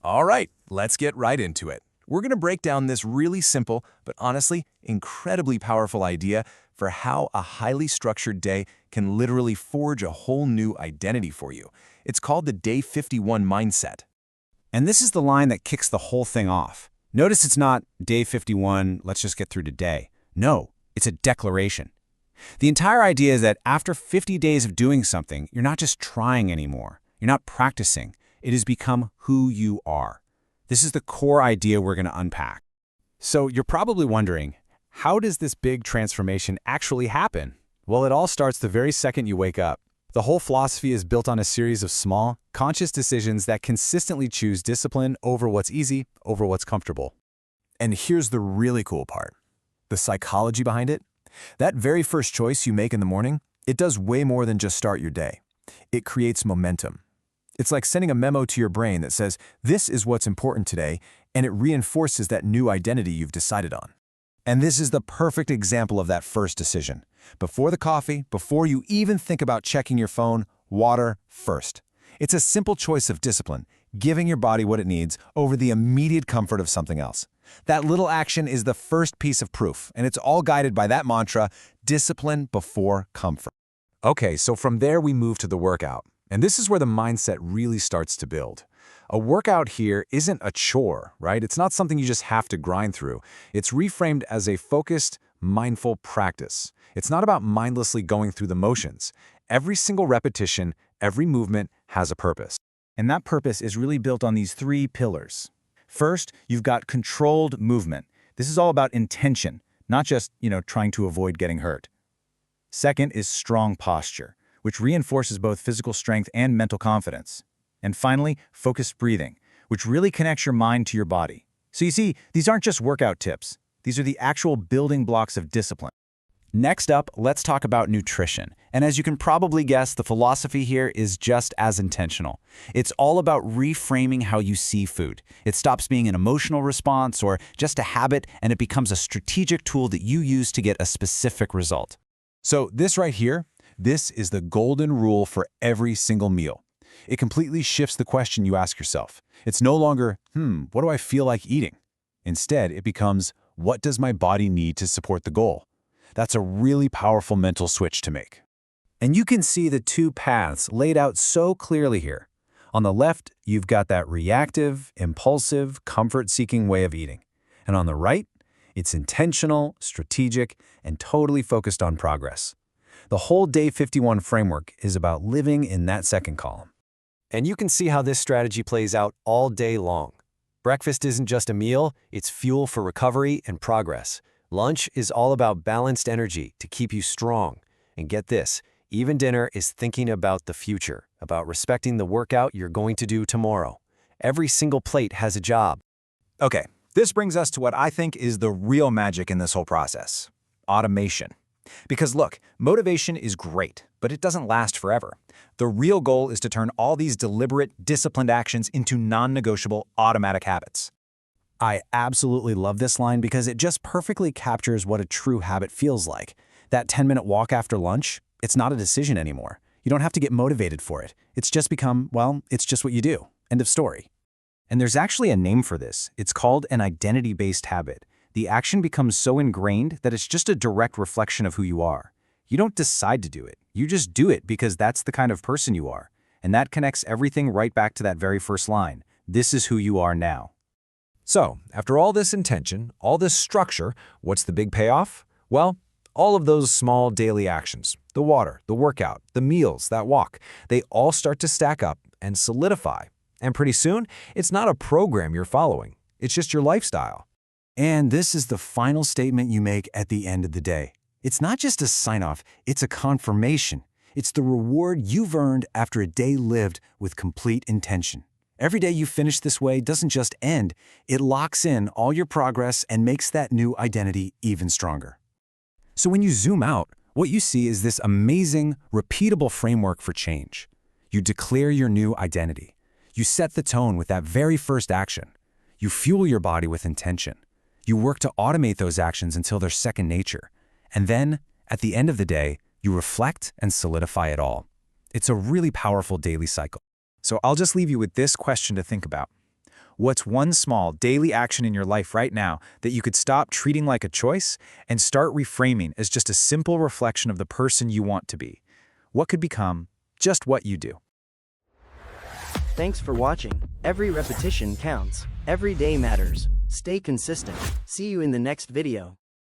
All right, let's get right into it. We're going to break down this really simple, but honestly, incredibly powerful idea for how a highly structured day can literally forge a whole new identity for you. It's called the Day 51 mindset. And this is the line that kicks the whole thing off. Notice it's not day 51, let's just get through today. No, it's a declaration. The entire idea is that after 50 days of doing something, you're not just trying anymore. You're not practicing. It has become who you are. This is the core idea we're going to unpack. So you're probably wondering, how does this big transformation actually happen? Well, it all starts the very second you wake up. The whole philosophy is built on a series of small, conscious decisions that consistently choose discipline over what's easy, over what's comfortable. And here's the really cool part. The psychology behind it. That very first choice you make in the morning, it does way more than just start your day. It creates momentum. It's like sending a memo to your brain that says, this is what's important today, and it reinforces that new identity you've decided on. And this is the perfect example of that first decision. Before the coffee, before you even think about checking your phone, water first. It's a simple choice of discipline, giving your body what it needs over the immediate comfort of something else. That little action is the first piece of proof, and it's all guided by that mantra, discipline before comfort. Okay, so from there we move to the workout. And this is where the mindset really starts to build. A workout here isn't a chore, right? It's not something you just have to grind through. It's reframed as a focused, mindful practice. It's not about mindlessly going through the motions. Every single repetition, every movement has a purpose. And that purpose is really built on these three pillars. First, you've got controlled movement. This is all about intention, not just, trying to avoid getting hurt. Second is strong posture, which reinforces both physical strength and mental confidence. And finally, focused breathing, which really connects your mind to your body. So you see, these aren't just workout tips. These are the actual building blocks of discipline. Next up, let's talk about nutrition. And as you can probably guess, the philosophy here is just as intentional. It's all about reframing how you see food. It stops being an emotional response or just a habit, and it becomes a strategic tool that you use to get a specific result. So this right here, this is the golden rule for every single meal. It completely shifts the question you ask yourself. It's no longer, what do I feel like eating? Instead, it becomes, what does my body need to support the goal? That's a really powerful mental switch to make. And you can see the two paths laid out so clearly here. On the left, you've got that reactive, impulsive, comfort-seeking way of eating. And on the right, it's intentional, strategic, and totally focused on progress. The whole Day 51 framework is about living in that second column. And you can see how this strategy plays out all day long. Breakfast isn't just a meal, it's fuel for recovery and progress. Lunch is all about balanced energy to keep you strong. And get this, even dinner is thinking about the future, about respecting the workout you're going to do tomorrow. Every single plate has a job. Okay, this brings us to what I think is the real magic in this whole process: automation. Because look, motivation is great, but it doesn't last forever. The real goal is to turn all these deliberate, disciplined actions into non-negotiable automatic habits. I absolutely love this line because it just perfectly captures what a true habit feels like. That 10-minute walk after lunch, it's not a decision anymore. You don't have to get motivated for it. It's just become, it's just what you do. End of story. And there's actually a name for this. It's called an identity-based habit. The action becomes so ingrained that it's just a direct reflection of who you are. You don't decide to do it. You just do it because that's the kind of person you are. And that connects everything right back to that very first line. This is who you are now. So, after all this intention, all this structure, what's the big payoff? Well, all of those small daily actions, the water, the workout, the meals, that walk, they all start to stack up and solidify. And pretty soon, it's not a program you're following. It's just your lifestyle. And this is the final statement you make at the end of the day. It's not just a sign-off, it's a confirmation. It's the reward you've earned after a day lived with complete intention. Every day you finish this way doesn't just end, it locks in all your progress and makes that new identity even stronger. So when you zoom out, what you see is this amazing, repeatable framework for change. You declare your new identity. You set the tone with that very first action. You fuel your body with intention. You work to automate those actions until they're second nature. And then, at the end of the day, you reflect and solidify it all. It's a really powerful daily cycle. So I'll just leave you with this question to think about. What's one small daily action in your life right now that you could stop treating like a choice and start reframing as just a simple reflection of the person you want to be? What could become just what you do? Thanks for watching. Every repetition counts. Every day matters. Stay consistent. See you in the next video.